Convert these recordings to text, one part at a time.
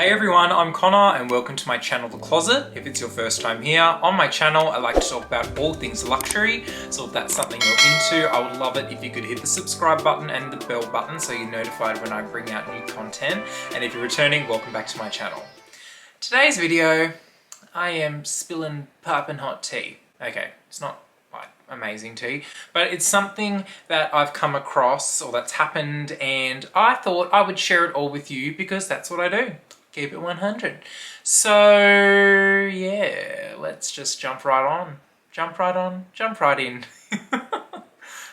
Hey everyone, I'm Connor and welcome to my channel, The Closet. If it's your first time here, on my channel I like to talk about all things luxury, so if that's something you're into, I would love it if you could hit the subscribe button and the bell button so you're notified when I bring out new content. And if you're returning, welcome back to my channel. Today's video, I am spilling piping hot tea. Okay, it's not like amazing tea, but it's something that I've come across or that's happened and I thought I would share it all with you because that's what I do. Keep it 100. So yeah, let's just jump right on. Jump right in.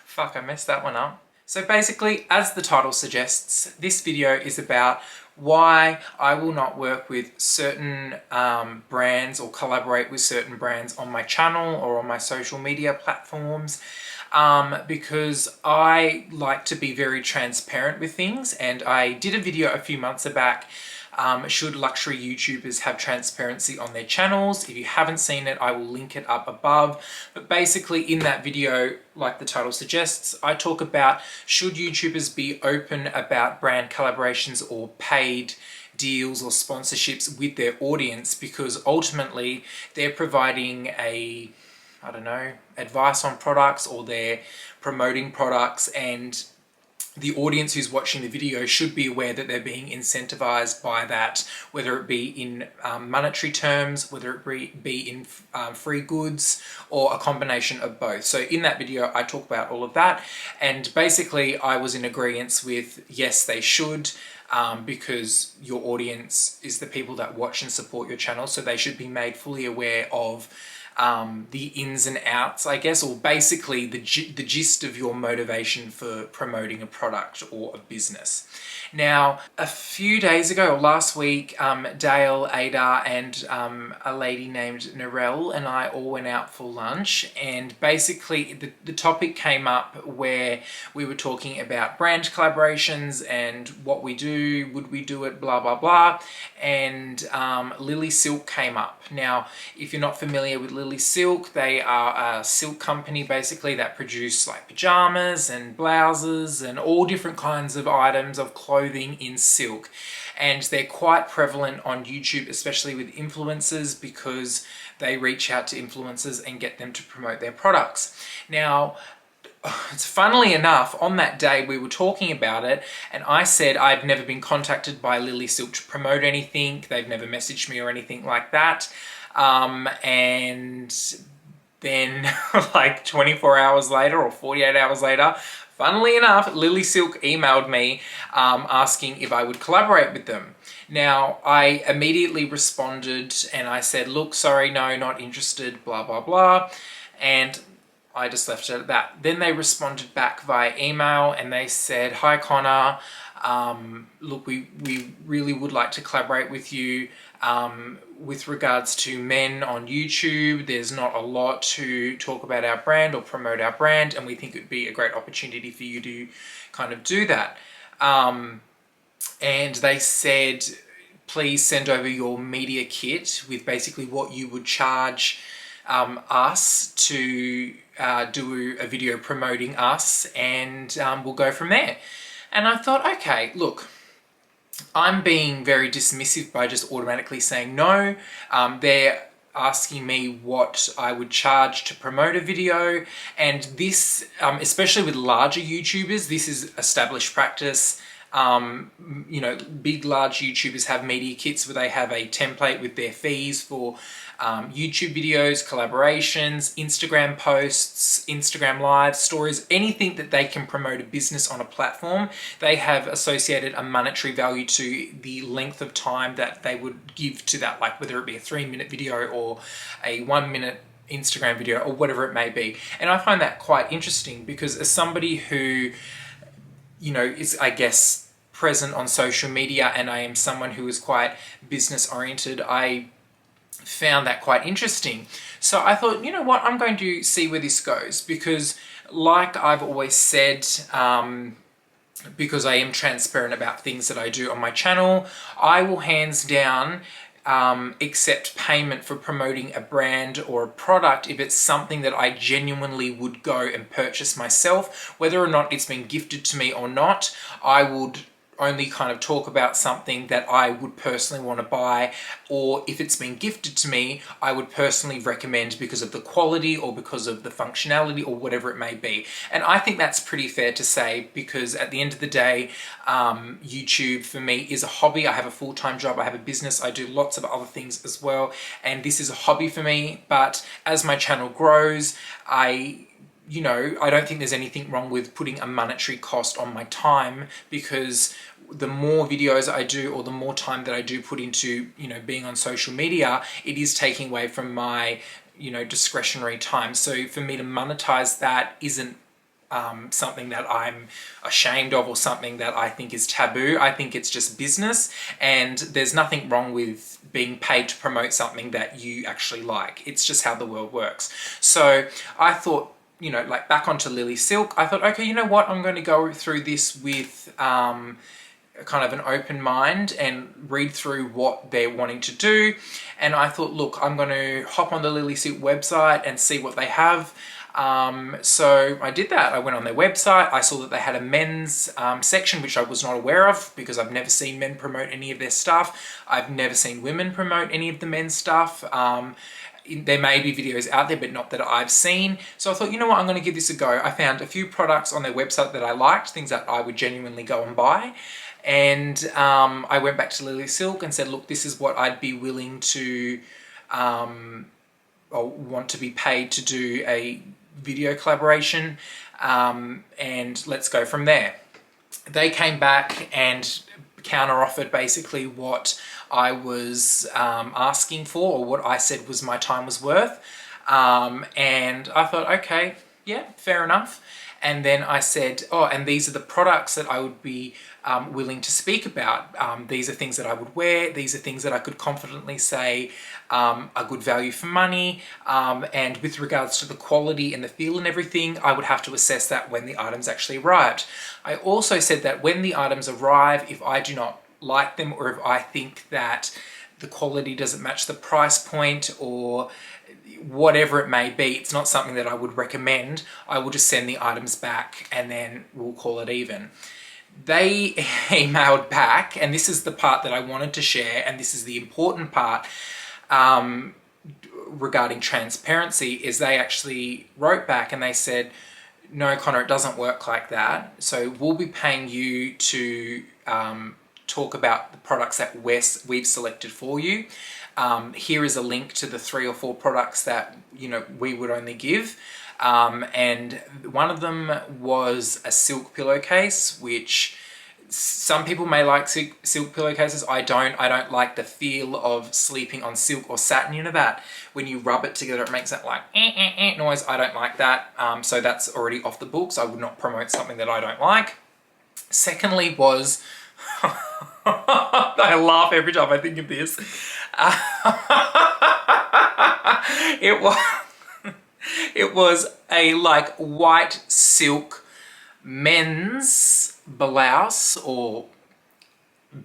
Fuck, I messed that one up. So basically, as the title suggests, this video is about why I will not work with certain brands or collaborate with certain brands on my channel or on my social media platforms. Because I like to be very transparent with things, and I did a video a few months back. Should luxury YouTubers have transparency on their channels? If you haven't seen it, I will link it up above. But basically in that video, like the title suggests, I talk about should YouTubers be open about brand collaborations or paid deals or sponsorships with their audience, because ultimately they're providing advice on products, or they're promoting products, and the audience who's watching the video should be aware that they're being incentivized by that, whether it be in monetary terms, whether it be in free goods, or a combination of both. So in that video, I talk about all of that, and basically I was in agreement with yes, they should, because your audience is the people that watch and support your channel, so they should be made fully aware of the ins and outs, I guess, or basically the gist of your motivation for promoting a product or a business. Now, a few days ago, or last week, Dale, Ada, and a lady named Narelle and I all went out for lunch, and basically the topic came up where we were talking about brand collaborations and what we do, would we do it, blah, blah, blah, and Lilysilk came up. Now, if you're not familiar with Lilysilk, they are a silk company basically that produce like pajamas and blouses and all different kinds of items of clothing in silk, and they're quite prevalent on YouTube, especially with influencers, because they reach out to influencers and get them to promote their products. Now, it's funnily enough, on that day we were talking about it and I said I've never been contacted by Lilysilk to promote anything. They've never messaged me or anything like that. And then like 24 hours later or 48 hours later, funnily enough, Lilysilk emailed me asking if I would collaborate with them. Now, I immediately responded and I said, look, sorry, no, not interested, blah, blah, blah. And I just left it at that. Then they responded back via email and they said, hi Connor, look, we really would like to collaborate with you with regards to men on YouTube. There's not a lot to talk about our brand or promote our brand, and we think it would be a great opportunity for you to kind of do that. And they said, please send over your media kit with basically what you would charge us to do a video promoting us, and we'll go from there. And I thought, okay, look, I'm being very dismissive by just automatically saying no. They're asking me what I would charge to promote a video, and this, especially with larger YouTubers, this is established practice. You know, big, large YouTubers have media kits where they have a template with their fees for YouTube videos, collaborations, Instagram posts, Instagram live stories, anything that they can promote a business on a platform. They have associated a monetary value to the length of time that they would give to that, like whether it be a 3-minute video or a 1-minute Instagram video or whatever it may be. And I find that quite interesting because as somebody who, you know, is, I guess, present on social media, and I am someone who is quite business oriented, I found that quite interesting. So I thought, you know what, I'm going to see where this goes, because like I've always said, because I am transparent about things that I do on my channel, I will hands down accept payment for promoting a brand or a product if it's something that I genuinely would go and purchase myself. Whether or not it's been gifted to me or not, I would only kind of talk about something that I would personally want to buy, or if it's been gifted to me, I would personally recommend because of the quality or because of the functionality or whatever it may be. And I think that's pretty fair to say, because at the end of the day, YouTube for me is a hobby. I have a full-time job, I have a business, I do lots of other things as well, and this is a hobby for me. But as my channel grows, I don't think there's anything wrong with putting a monetary cost on my time, because the more videos I do, or the more time that I do put into, being on social media, it is taking away from my, discretionary time. So for me to monetize that isn't something that I'm ashamed of or something that I think is taboo. I think it's just business, and there's nothing wrong with being paid to promote something that you actually like. It's just how the world works. So I thought, like back onto Lilysilk, I thought, okay, you know what? I'm going to go through this with kind of an open mind and read through what they're wanting to do. And I thought, look, I'm going to hop on the Lilysilk website and see what they have. So I did that. I went on their website. I saw that they had a men's section, which I was not aware of, because I've never seen men promote any of their stuff. I've never seen women promote any of the men's stuff. There may be videos out there, but not that I've seen. So I thought, you know what, I'm going to give this a go. I found a few products on their website that I liked, things that I would genuinely go and buy. And I went back to Lilysilk and said, look, this is what I'd be willing to, or want to be paid to do a video collaboration, and let's go from there. They came back and counter-offered basically what I was asking for, or what I said was my time was worth. And I thought, okay, yeah, fair enough. And then I said, oh, and these are the products that I would be willing to speak about. These are things that I would wear. These are things that I could confidently say are good value for money. And with regards to the quality and the feel and everything, I would have to assess that when the items actually arrived. I also said that when the items arrive, if I do not like them, or if I think that the quality doesn't match the price point, or whatever it may be, it's not something that I would recommend, I will just send the items back and then we'll call it even. They emailed back, and this is the part that I wanted to share, and this is the important part regarding transparency, is they actually wrote back and they said, no, Connor, it doesn't work like that. So we'll be paying you to talk about the products that we've selected for you. Here is a link to the 3 or 4 products that we would only give. And one of them was a silk pillowcase, which some people may like silk pillowcases. I don't like the feel of sleeping on silk or satin. That when you rub it together, it makes that like noise. I don't like that. So that's already off the books. I would not promote something that I don't like. Secondly was, I laugh every time I think of this. It was a like white silk men's blouse, or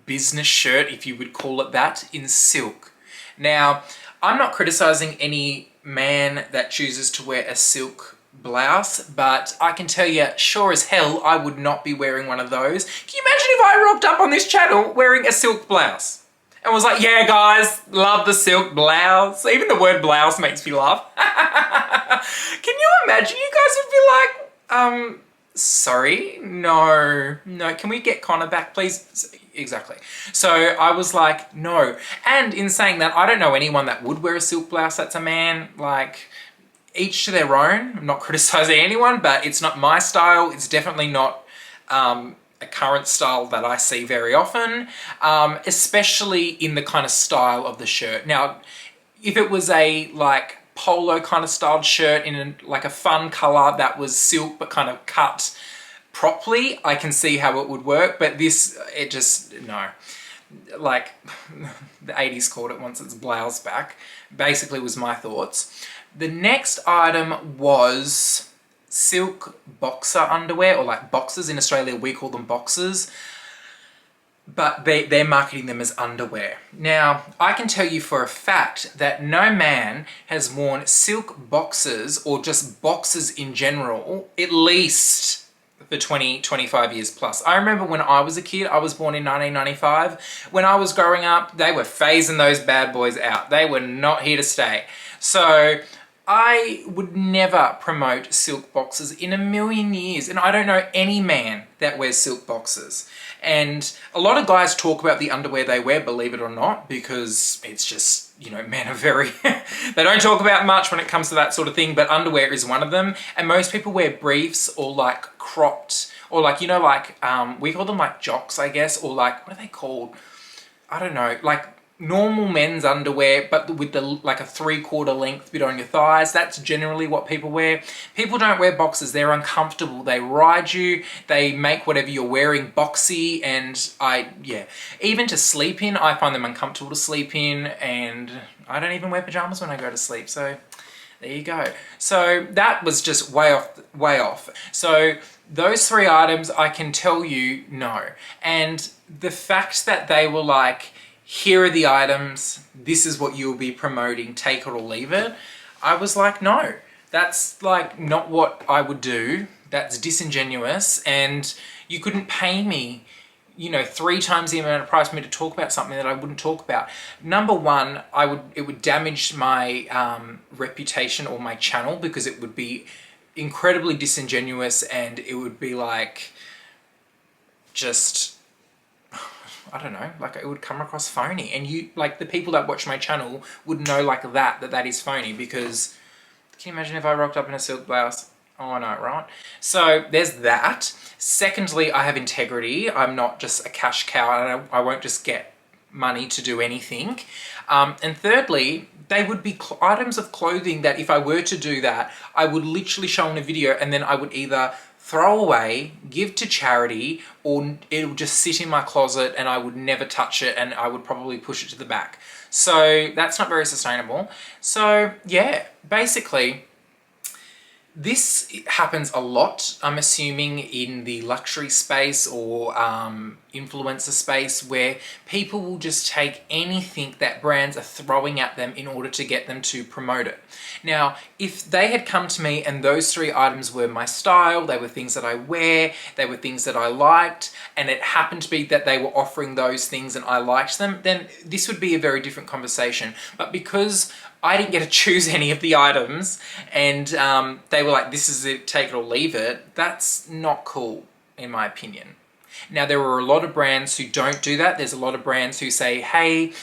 business shirt, if you would call it that, in silk. Now, I'm not criticizing any man that chooses to wear a silk blouse, but I can tell you, sure as hell, I would not be wearing one of those. Can you imagine if I rocked up on this channel wearing a silk blouse and was like, yeah guys, love the silk blouse? Even the word blouse makes me laugh. Can you imagine? You guys would be like, sorry, no, can we get Connor back, please? Exactly. So I was like, no. And in saying that, I don't know anyone that would wear a silk blouse that's a man. Like, each to their own. I'm not criticizing anyone, but it's not my style. It's definitely not a current style that I see very often, especially in the kind of style of the shirt. Now, if it was a like polo kind of styled shirt in like a fun color that was silk but kind of cut properly, I can see how it would work. But this, it just, no. Like, the 80s called it once its blouse back, basically was my thoughts. The next item was silk boxer underwear, or like boxers. In Australia, we call them boxers, but they're marketing them as underwear. Now, I can tell you for a fact that no man has worn silk boxers, or just boxers in general, at least for 20, 25 years plus. I remember when I was a kid, I was born in 1995. When I was growing up, they were phasing those bad boys out. They were not here to stay. So I would never promote silk boxes in a million years. And I don't know any man that wears silk boxes. And a lot of guys talk about the underwear they wear, believe it or not, because it's just, you know, men are very, they don't talk about much when it comes to that sort of thing, but underwear is one of them. And most people wear briefs or like cropped, or like, you know, like, we call them like jocks, I guess, or like, what are they called? I don't know, like normal men's underwear, but with the like a 3/4 length bit on your thighs. That's generally what people wear. People don't wear boxers. They're uncomfortable. They ride you. They make whatever you're wearing boxy. And even to sleep in, I find them uncomfortable to sleep in. And I don't even wear pajamas when I go to sleep. So there you go. So that was just way off. So those 3 items, I can tell you no. And the fact that they were like, here are the items, this is what you'll be promoting, take it or leave it. I was like, no, that's like not what I would do. That's disingenuous, and you couldn't pay me, you know, 3 times the amount of price for me to talk about something that I wouldn't talk about. Number one, it would damage my reputation or my channel, because it would be incredibly disingenuous, and it would be like, just, I don't know, like it would come across phony. And you, like the people that watch my channel would know like that is phony, because can you imagine if I rocked up in a silk blouse? Oh, I know, right? So there's that. Secondly, I have integrity. I'm not just a cash cow, and I won't just get money to do anything. And thirdly, they would be items of clothing that if I were to do that, I would literally show in a video, and then I would either throw away, give to charity, or it'll just sit in my closet and I would never touch it, and I would probably push it to the back. So that's not very sustainable. So yeah, basically, this happens a lot, I'm assuming, in the luxury space or influencer space, where people will just take anything that brands are throwing at them in order to get them to promote it. Now, if they had come to me and those 3 items were my style, they were things that I wear, they were things that I liked, and it happened to be that they were offering those things and I liked them, then this would be a very different conversation. But because I didn't get to choose any of the items, and they were like, this is it, take it or leave it, that's not cool, in my opinion. Now, there are a lot of brands who don't do that. There's a lot of brands who say, hey,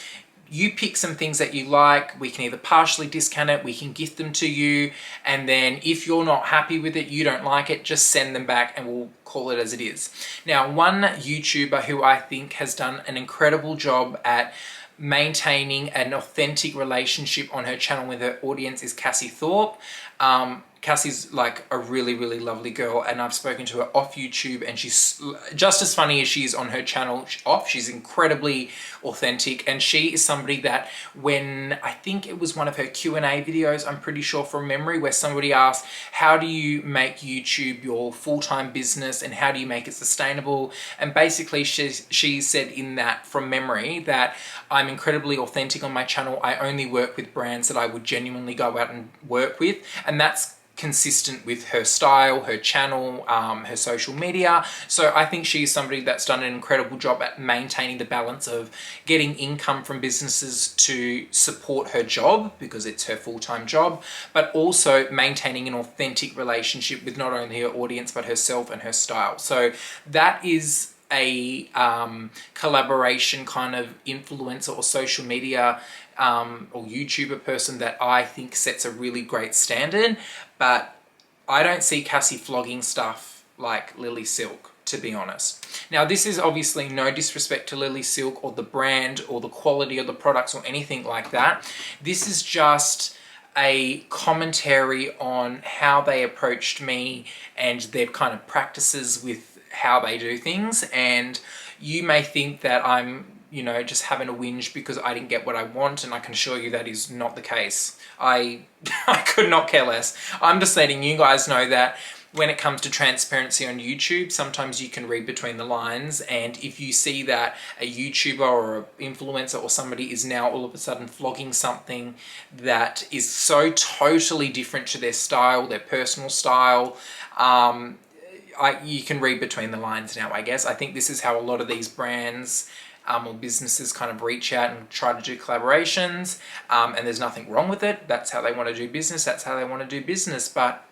you pick some things that you like, we can either partially discount it, we can gift them to you, and then if you're not happy with it, you don't like it, just send them back and we'll call it as it is. Now, one YouTuber who I think has done an incredible job at maintaining an authentic relationship on her channel with her audience is Cassie Thorpe. Cassie's like a really, really lovely girl, and I've spoken to her off YouTube, and she's just as funny as she is on her channel off. She's incredibly authentic, and she is somebody that, when I think it was one of her Q&A videos, I'm pretty sure from memory, where somebody asked, how do you make YouTube your full-time business and how do you make it sustainable? And basically she said in that, from memory, that I'm incredibly authentic on my channel. I only work with brands that I would genuinely go out and work with, and that's consistent with her style, her channel, her social media. So I think she's somebody that's done an incredible job at maintaining the balance of getting income from businesses to support her job, because it's her full-time job, but also maintaining an authentic relationship with not only her audience, but herself and her style. So that is a collaboration kind of influencer or social media or YouTuber person that I think sets a really great standard. But I don't see Cassie flogging stuff like Lilysilk, to be honest. Now, this is obviously no disrespect to Lilysilk or the brand or the quality of the products or anything like that. This is just a commentary on how they approached me and their kind of practices with how they do things. And you may think that I'm, you know, just having a whinge because I didn't get what I want, and I can assure you that is not the case. I could not care less. I'm just letting you guys know that when it comes to transparency on YouTube, sometimes you can read between the lines, and if you see that a YouTuber or an influencer or somebody is now all of a sudden flogging something that is so totally different to their style, their personal style, you can read between the lines now, I guess. I think this is how a lot of these brands or businesses kind of reach out and try to do collaborations, and there's nothing wrong with it. That's how they want to do business. That's how they want to do business. But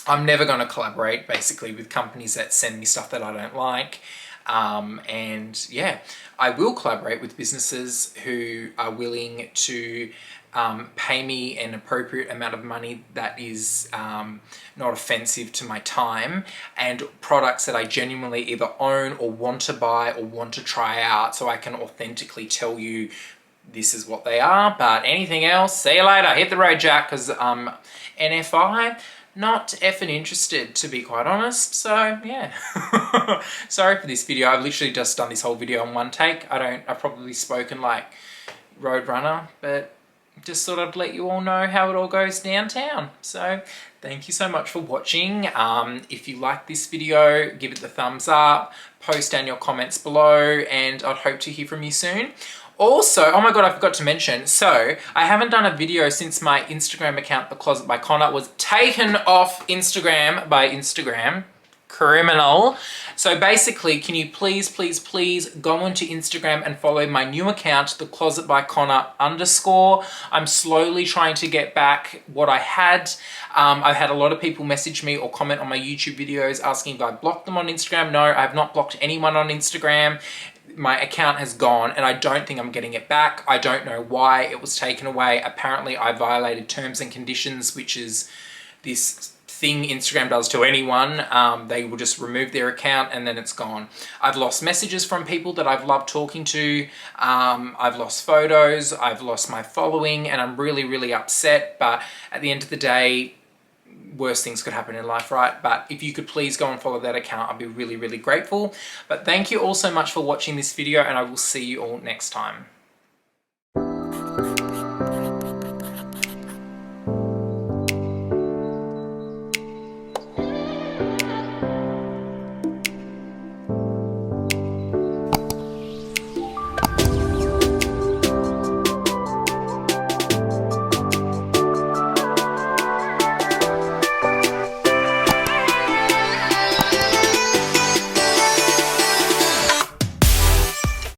I'm never going to collaborate basically with companies that send me stuff that I don't like. And yeah, I will collaborate with businesses who are willing to pay me an appropriate amount of money that is not offensive to my time, and products that I genuinely either own or want to buy or want to try out, so I can authentically tell you this is what they are. But anything else, see you later, hit the road, Jack, because NFI, not effing interested, to be quite honest. So yeah, sorry for this video. I've literally just done this whole video in one take. I've probably spoken like Roadrunner, but just thought I'd let you all know how it all goes downtown. So thank you so much for watching. If you like this video, give it the thumbs up, post down your comments below, and I'd hope to hear from you soon. Also, oh my god, I forgot to mention, so I haven't done a video since my Instagram account, The Closet by Connor, was taken off Instagram by Instagram. Criminal. So basically, can you please go onto Instagram and follow my new account, The Closet by Connor _. I'm slowly trying to get back what I had. I've had a lot of people message me or comment on my YouTube videos asking if I blocked them on Instagram. No, I have not blocked anyone on Instagram. My account has gone and I don't think I'm getting it back. I don't know why it was taken away. Apparently I violated terms and conditions, which is this thing Instagram does to anyone. They will just remove their account and then it's gone. I've lost messages from people that I've loved talking to. I've lost photos. I've lost my following, and I'm really upset. But at the end of the day, worse things could happen in life, right? But if you could please go and follow that account, I'd be really grateful. But thank you all so much for watching this video, and I will see you all next time.